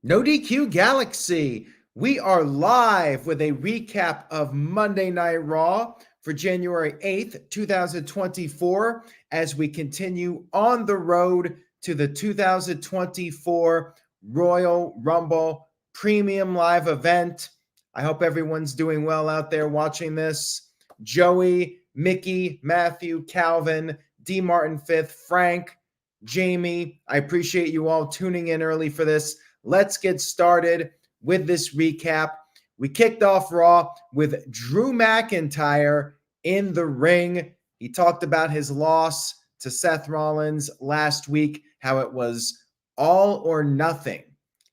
No DQ Galaxy. We are live with a recap of Monday Night Raw for January 8th, 2024, as we continue on the road to the 2024 Royal Rumble Premium Live event. I hope everyone's doing well out there watching this. Joey, Mickey, Matthew, Calvin, D. Martin Fifth, Frank, Jamie, I appreciate you all tuning in early for this. Let's get started with this recap. We kicked off Raw with Drew McIntyre in the ring. He talked about his loss to Seth Rollins last week, how it was all or nothing.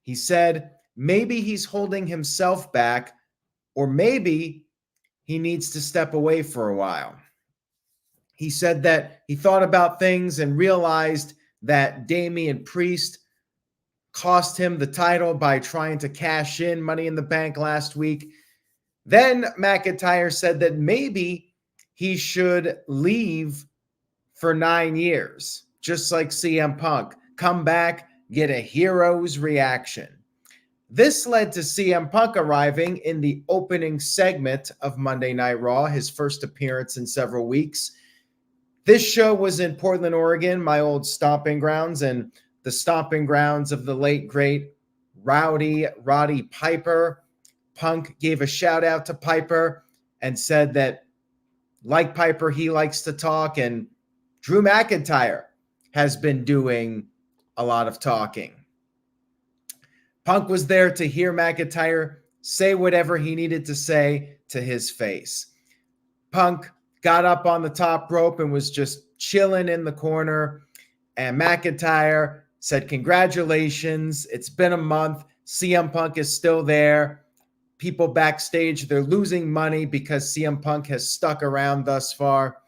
He said maybe he's holding himself back, or maybe he needs to step away for a while. He said that he thought about things and realized that Damian Priest cost him the title by trying to cash in Money in the Bank last week. Then McIntyre said that maybe he should leave for 9 years, just like CM Punk. Come back, get a hero's reaction. This led to CM Punk arriving in the opening segment of Monday Night Raw, his first appearance in several weeks. This show was in Portland, Oregon, my old stomping grounds, and the stomping grounds of the late, great Roddy Piper. Punk gave a shout out to Piper and said that, like Piper, he likes to talk, and Drew McIntyre has been doing a lot of talking. Punk was there to hear McIntyre say whatever he needed to say to his face. Punk got up on the top rope and was just chilling in the corner, and McIntyre said, "Congratulations, it's been a month. CM Punk is still there. People backstage, they're losing money because CM Punk has stuck around thus far."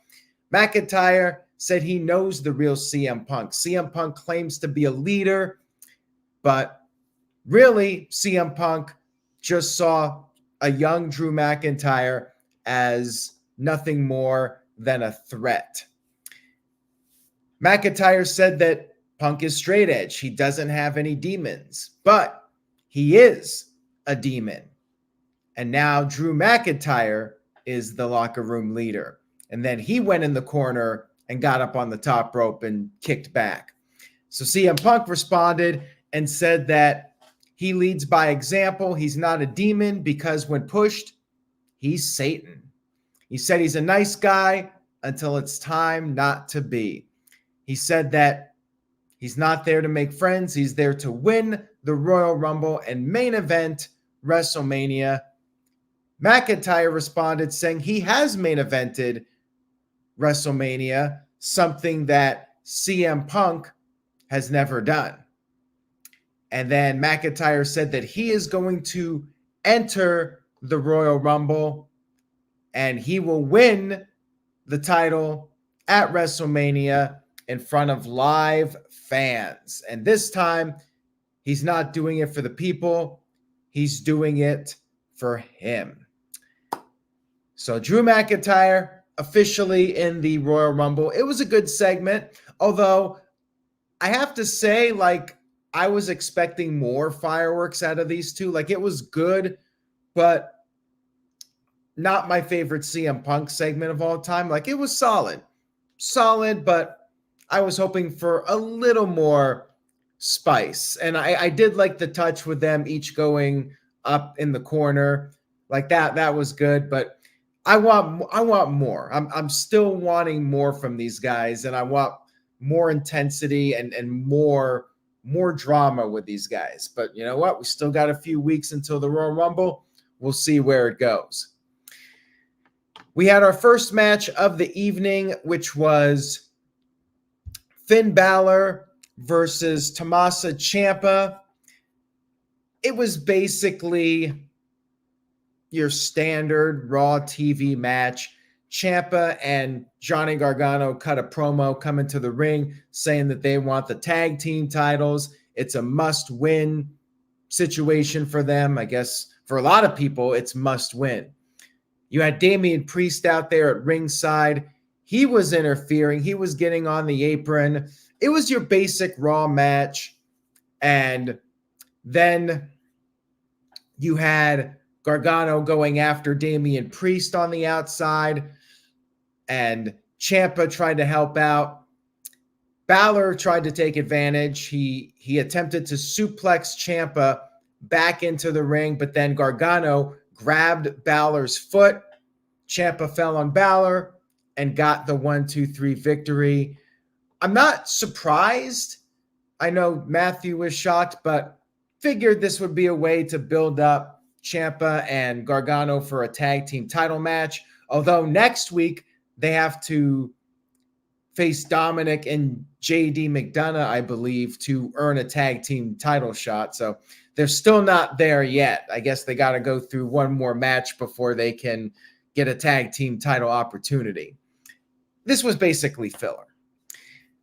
McIntyre said he knows the real CM Punk. CM Punk claims to be a leader, but really, CM Punk just saw a young Drew McIntyre as nothing more than a threat. McIntyre said that Punk is straight edge. He doesn't have any demons, but he is a demon. And now Drew McIntyre is the locker room leader. And then he went in the corner and got up on the top rope and kicked back. So CM Punk responded and said that he leads by example. He's not a demon because when pushed, he's Satan. He said he's a nice guy until it's time not to be. He said that he's not there to make friends. He's there to win the Royal Rumble and main event WrestleMania. McIntyre responded saying he has main evented WrestleMania, something that CM Punk has never done. And then McIntyre said that he is going to enter the Royal Rumble and he will win the title at WrestleMania in front of live fans. And this time, he's not doing it for the people. He's doing it for him. So Drew McIntyre officially in the Royal Rumble. It was a good segment, although I have to say, I was expecting more fireworks out of these two. It was good, but not my favorite CM Punk segment of all time. It was solid, but I was hoping for a little more spice. And I did like the touch with them each going up in the corner. That was good, but I want more. I'm still wanting more from these guys, and I want more intensity and more drama with these guys. But you know what? We still got a few weeks until the Royal Rumble. We'll see where it goes. We had our first match of the evening, which was Finn Bálor versus Tommaso Ciampa. It was basically your standard Raw TV match. Ciampa and Johnny Gargano cut a promo coming to the ring saying that they want the tag team titles. It's a must-win situation for them. I guess for a lot of people, it's must-win. You had Damian Priest out there at ringside. He was interfering. He was getting on the apron. It was your basic Raw match. And Then you had Gargano going after Damian Priest on the outside, and Ciampa tried to help out. Bálor tried to take advantage. He attempted to suplex Ciampa back into the ring, but then Gargano grabbed Bálor's foot. Ciampa fell on Bálor and got the 1-2-3 victory. I'm not surprised. I know Matthew was shocked, but figured this would be a way to build up Ciampa and Gargano for a tag team title match. Although next week they have to face Dominic and JD McDonagh, I believe, to earn a tag team title shot. So they're still not there yet. I guess they got to go through one more match before they can get a tag team title opportunity. This was basically filler.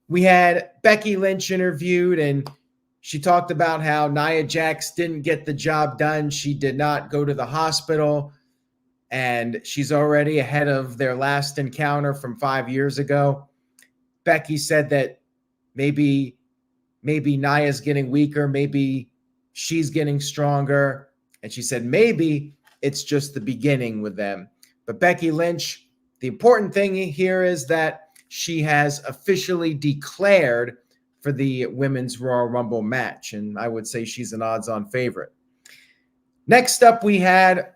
We had Becky Lynch interviewed, and she talked about how Nia Jax didn't get the job done. She did not go to the hospital, and she's already ahead of their last encounter from 5 years ago. Becky said that maybe Nia's getting weaker, maybe she's getting stronger, and she said maybe it's just the beginning with them. But Becky Lynch, the important thing here is that she has officially declared for the Women's Royal Rumble match, and I would say she's an odds-on favorite. Next up, we had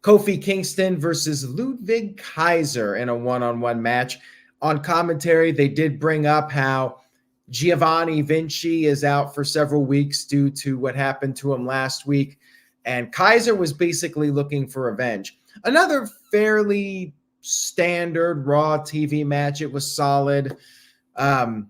Kofi Kingston versus Ludwig Kaiser in a one-on-one match. On commentary, they did bring up how Giovanni Vinci is out for several weeks due to what happened to him last week, and Kaiser was basically looking for revenge. Another fairly standard Raw TV match. It was solid. And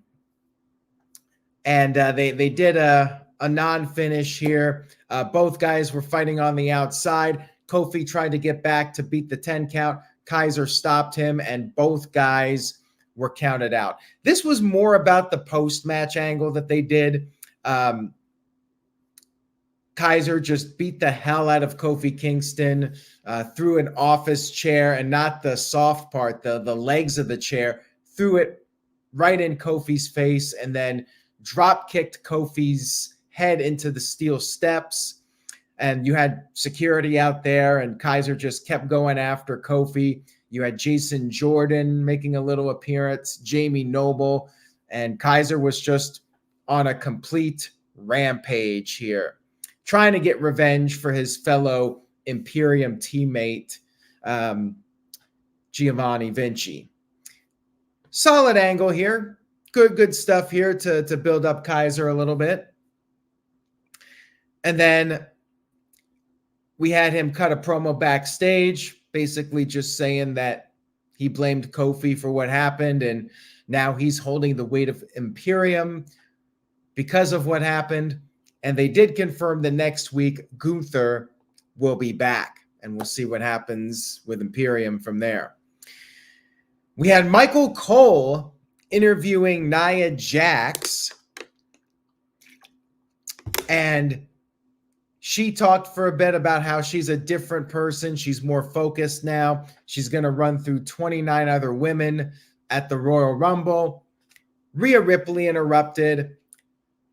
they did a non-finish here. Both guys were fighting on the outside. Kofi tried to get back to beat the 10 count. Kaiser stopped him, and both guys were counted out. This was more about the post-match angle that they did. Kaiser just beat the hell out of Kofi Kingston, threw an office chair, and not the soft part, the legs of the chair, threw it right in Kofi's face, and then drop-kicked Kofi's head into the steel steps. And you had security out there, and Kaiser just kept going after Kofi. You had Jason Jordan making a little appearance, Jamie Noble, and Kaiser was just on a complete rampage here, trying to get revenge for his fellow Imperium teammate, Giovanni Vinci. Solid angle here. Good stuff here to build up Kaiser a little bit. And then we had him cut a promo backstage, basically just saying that he blamed Kofi for what happened, and now he's holding the weight of Imperium because of what happened. And they did confirm that next week Gunther will be back, and we'll see what happens with Imperium from there. We had Michael Cole interviewing Nia Jax, and she talked for a bit about how she's a different person. She's more focused now. She's going to run through 29 other women at the Royal Rumble. Rhea Ripley interrupted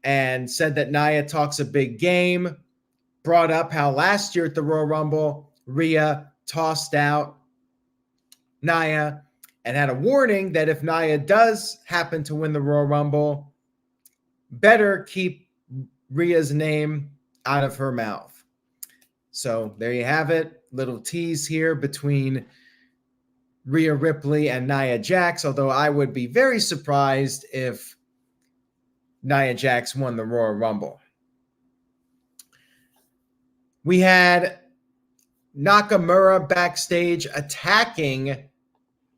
and said that Nia talks a big game, brought up how last year at the Royal Rumble, Rhea tossed out Nia and had a warning that if Nia does happen to win the Royal Rumble, better keep Rhea's name out of her mouth. So there you have it. Little tease here between Rhea Ripley and Nia Jax, although I would be very surprised if Nia Jax won the Royal Rumble. We had Nakamura backstage attacking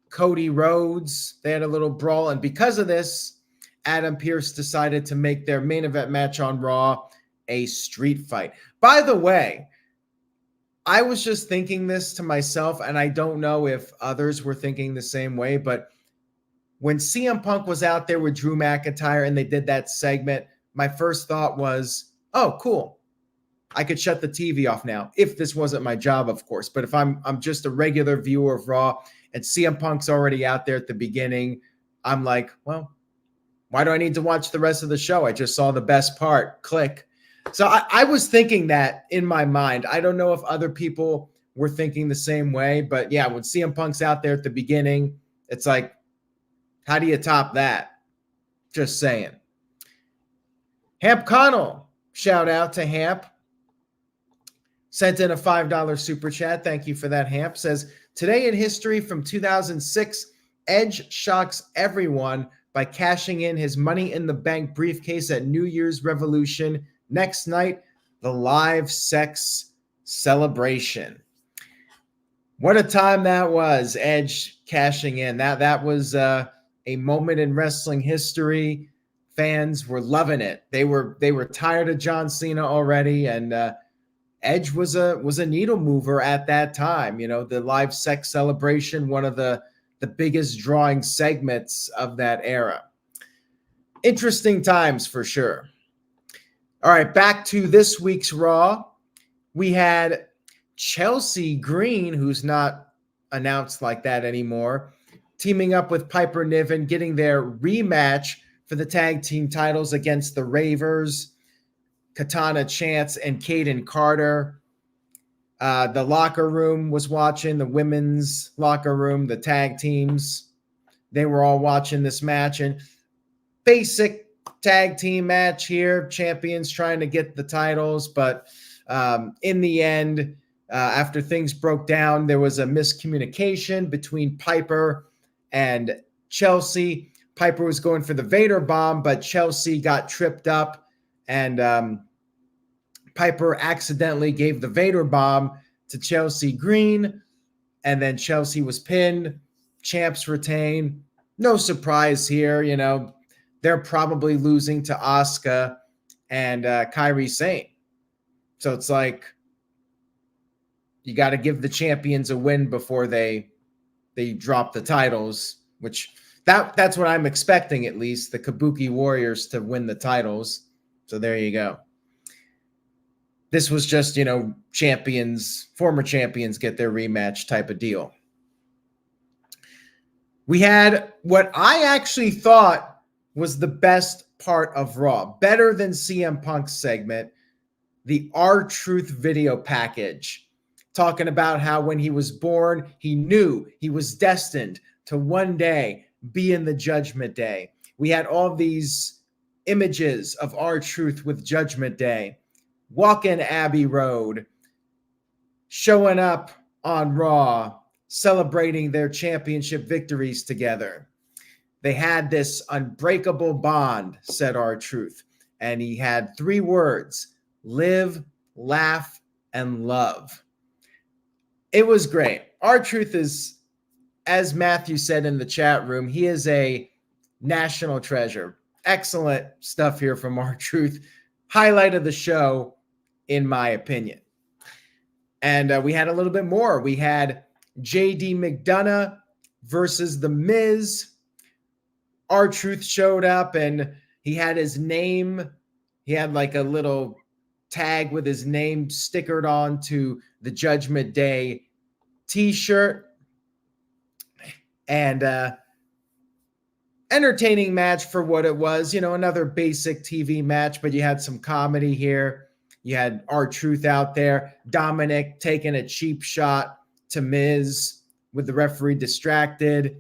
Cody Rhodes. They had a little brawl, and because of this, Adam Pearce decided to make their main event match on Raw a street fight. By the way, I was just thinking this to myself, and I don't know if others were thinking the same way, but when CM Punk was out there with Drew McIntyre and they did that segment, my first thought was, oh, cool. I could shut the TV off now, if this wasn't my job, of course. But if I'm just a regular viewer of Raw and CM Punk's already out there at the beginning, I'm like, well, why do I need to watch the rest of the show? I just saw the best part. Click. So I was thinking that in my mind. I don't know if other people were thinking the same way, but yeah, when CM Punk's out there at the beginning, it's like, how do you top that? Just saying. Hamp Connell, shout out to Hamp. Sent in a $5 super chat. Thank you for that, Hamp. Says, today in history from 2006, Edge shocks everyone by cashing in his Money in the Bank briefcase at New Year's Revolution. Next night, the live sex celebration. What a time that was, Edge cashing in. That was a moment in wrestling history. Fans were loving it. They were tired of John Cena already, and Edge was a needle mover at that time. You know, the live sex celebration, one of the biggest drawing segments of that era. Interesting times for sure. All right, back to this week's Raw. We had Chelsea Green, who's not announced like that anymore, teaming up with Piper Niven, getting their rematch for the tag team titles against the Ravers, Katana Chance and Kaden Carter. The locker room was watching, the women's locker room, the tag teams. They were all watching this match, and basic tag team match here. Champions trying to get the titles, but in the end, after things broke down, there was a miscommunication between Piper and Chelsea. Piper was going for the Vader bomb, but Chelsea got tripped up, and Piper accidentally gave the Vader bomb to Chelsea Green, and then Chelsea was pinned. Champs retain. No surprise here, you know. They're probably losing to Asuka and Kairi Sane. So it's like, you got to give the champions a win before they drop the titles, which that's what I'm expecting, at least, the Kabuki Warriors to win the titles. So there you go. This was just, you know, former champions get their rematch type of deal. We had what I actually thought was the best part of Raw, better than CM Punk's segment, the R-Truth video package, talking about how when he was born, he knew he was destined to one day be in the Judgment Day. We had all these images of R-Truth with Judgment Day, walking Abbey Road, showing up on Raw, celebrating their championship victories together. They had this unbreakable bond, said R-Truth, and he had 3 words: live, laugh, and love. It was great. R-Truth is, as Matthew said in the chat room, he is a national treasure. Excellent stuff here from R-Truth. Highlight of the show, in my opinion. And we had a little bit more. We had JD McDonagh versus The Miz. R-Truth showed up, and he had his name. He had like a little tag with his name stickered onto the Judgment Day t-shirt. And entertaining match for what it was. You know, another basic TV match, but you had some comedy here. You had R-Truth out there. Dominic taking a cheap shot to Miz with the referee distracted.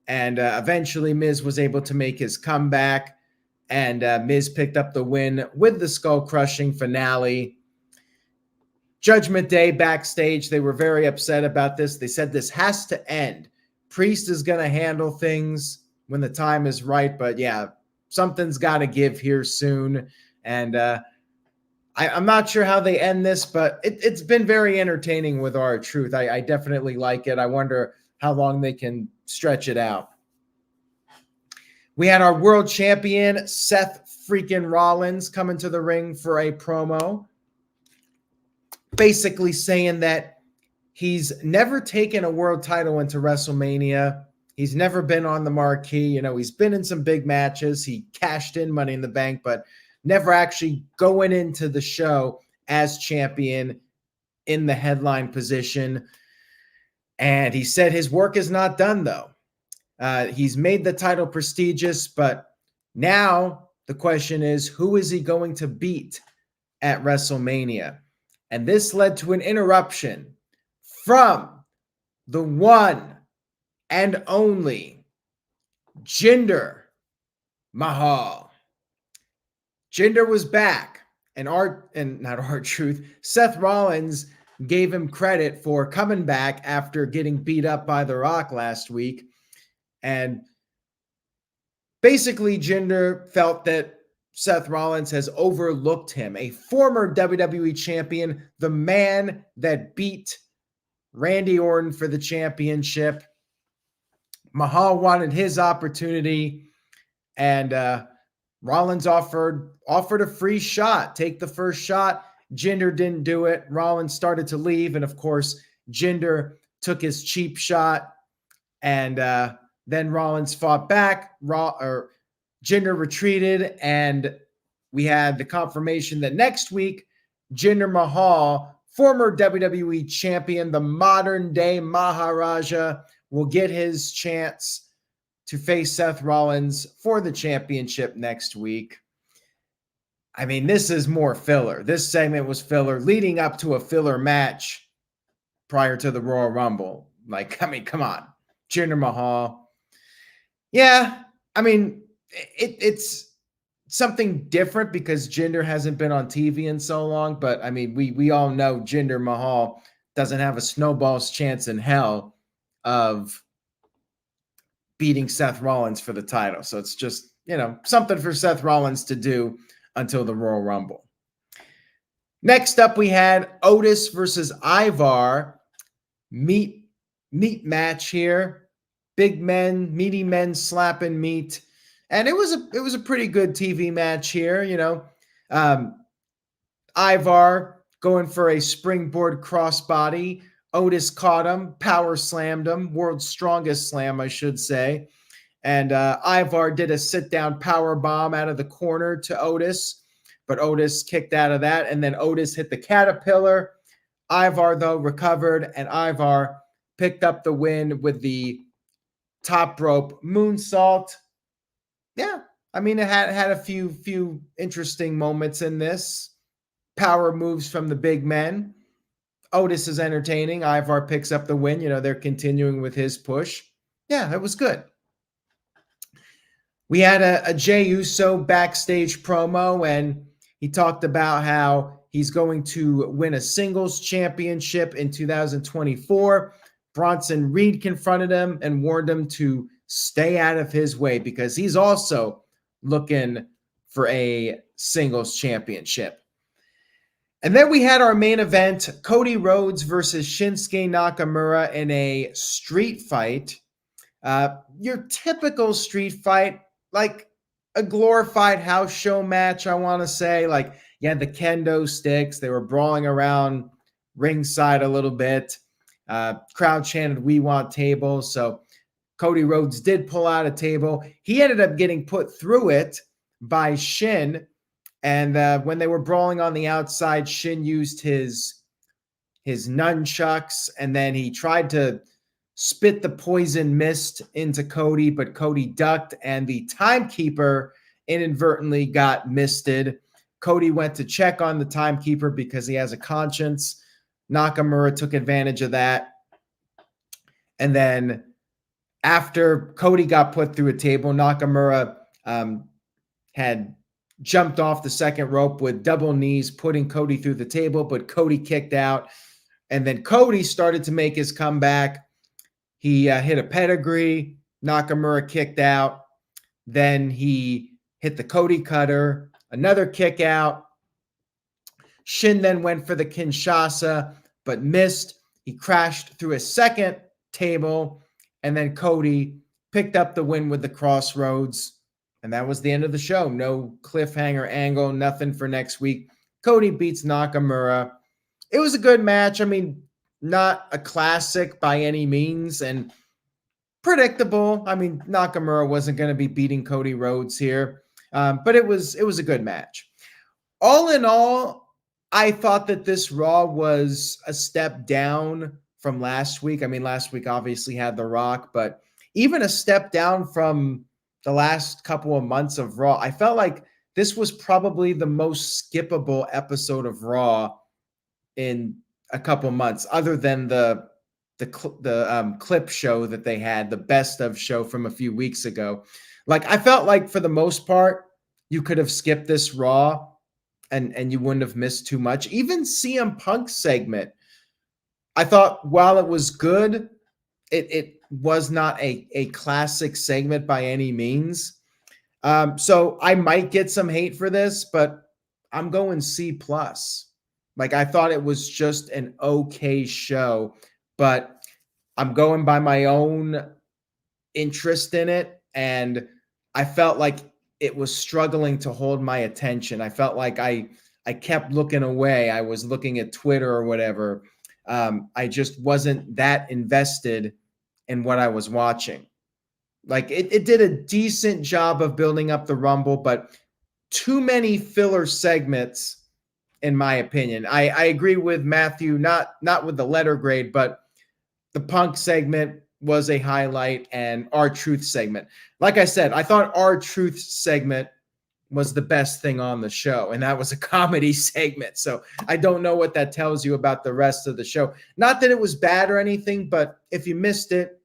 And eventually Miz was able to make his comeback. And Miz picked up the win with the skull-crushing finale. Judgment Day backstage, they were very upset about this. They said this has to end. Priest is going to handle things when the time is right. But yeah, something's got to give here soon. And I'm not sure how they end this, but it's been very entertaining with R-Truth. I definitely like it. I wonder how long they can stretch it out. We had our world champion, Seth freaking Rollins, coming to the ring for a promo, basically saying that he's never taken a world title into WrestleMania. He's never been on the marquee. You know, he's been in some big matches. He cashed in Money in the Bank, but never actually going into the show as champion in the headline position. And he said his work is not done, though. He's made the title prestigious, but now the question is, who is he going to beat at WrestleMania. And this led to an interruption from the one and only Jinder Mahal. Jinder was back, and Seth Rollins gave him credit for coming back after getting beat up by The Rock last week. And basically, Jinder felt that Seth Rollins has overlooked him, a former WWE champion, the man that beat Randy Orton for the championship. Mahal wanted his opportunity, and Rollins offered a free shot. Take the first shot. Jinder didn't do it. Rollins started to leave, and of course, Jinder took his cheap shot, and then Rollins fought back. Jinder retreated, and we had the confirmation that next week, Jinder Mahal, former WWE champion, the modern-day Maharaja, will get his chance to face Seth Rollins for the championship next week. I mean, this is more filler. This segment was filler leading up to a filler match prior to the Royal Rumble. Like, I mean, come on. Jinder Mahal. Yeah, I mean, it's something different because Jinder hasn't been on TV in so long. But, I mean, we all know Jinder Mahal doesn't have a snowball's chance in hell of beating Seth Rollins for the title. So it's just, something for Seth Rollins to do until the Royal Rumble. Next up, we had Otis versus Ivar. Meat match here. Big men, meaty men slapping meat. And it was a pretty good TV match here, Ivar going for a springboard crossbody. Otis caught him, power slammed him, world's strongest slam, I should say. And Ivar did a sit-down power bomb out of the corner to Otis, but Otis kicked out of that, and then Otis hit the caterpillar. Ivar, though, recovered, and Ivar picked up the win with the top rope moonsault. Yeah, I mean, it had a few interesting moments in this. Power moves from the big men. Otis is entertaining. Ivar picks up the win. They're continuing with his push. Yeah, it was good. We had a Jey Uso backstage promo, and he talked about how he's going to win a singles championship in 2024. Bronson Reed confronted him and warned him to stay out of his way because he's also looking for a singles championship. And then we had our main event, Cody Rhodes versus Shinsuke Nakamura in a street fight. Your typical street fight, like a glorified house show match, I want to say. Like, you had the kendo sticks. They were brawling around ringside a little bit. Crowd chanted, "We want tables." So Cody Rhodes did pull out a table. He ended up getting put through it by Shin. And when they were brawling on the outside, Shin used his nunchucks, and then he tried to spit the poison mist into Cody, but Cody ducked, and the timekeeper inadvertently got misted. Cody went to check on the timekeeper because he has a conscience. Nakamura took advantage of that. And then after Cody got put through a table, Nakamura had jumped off the second rope with double knees, putting Cody through the table, but Cody kicked out. And then Cody started to make his comeback. He hit a pedigree. Nakamura kicked out. Then he hit the Cody cutter, another kick out. Shin then went for the Kinshasa, but missed. He crashed through a second table, and then Cody picked up the win with the Crossroads. And that was the end of the show. No cliffhanger angle, nothing for next week. Cody beats Nakamura. It was a good match. I mean, not a classic by any means, and predictable. I mean, Nakamura wasn't going to be beating Cody Rhodes here, but it was a good match. All in all, I thought that this Raw was a step down from last week. I mean, last week obviously had The Rock, but even a step down from the last couple of months of Raw. I felt like this was probably the most skippable episode of Raw in a couple months, other than the clip show that they had, the best of show from a few weeks ago. Like, I felt like for the most part, you could have skipped this Raw and you wouldn't have missed too much. Even CM Punk's segment, I thought while it was good, it was not a classic segment by any means. So I might get some hate for this, but I'm going C+. Like, I thought it was just an okay show, but I'm going by my own interest in it, and I felt like it was struggling to hold my attention. I felt like I kept looking away. I was looking at Twitter or whatever. I just wasn't that invested in what I was watching. Like, it did a decent job of building up the Rumble, but too many filler segments, in my opinion. I agree with Matthew, not with the letter grade, but the Punk segment was a highlight, and R-Truth segment. Like I said, I thought R-Truth segment was the best thing on the show, and that was a comedy segment. So I don't know what that tells you about the rest of the show. Not that it was bad or anything, but if you missed it,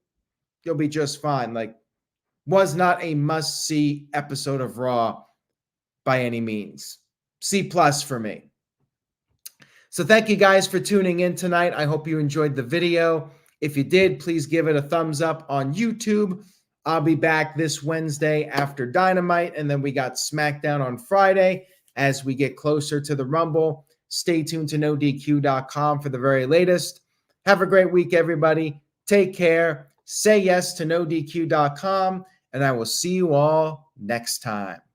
you'll be just fine. Like, was not a must-see episode of Raw by any means. C+ for me. So thank you guys for tuning in tonight. I hope you enjoyed the video. If you did, please give it a thumbs up on YouTube. I'll be back this Wednesday after Dynamite, and then we got SmackDown on Friday as we get closer to the Rumble. Stay tuned to NoDQ.com for the very latest. Have a great week, everybody. Take care. Say yes to NoDQ.com, and I will see you all next time.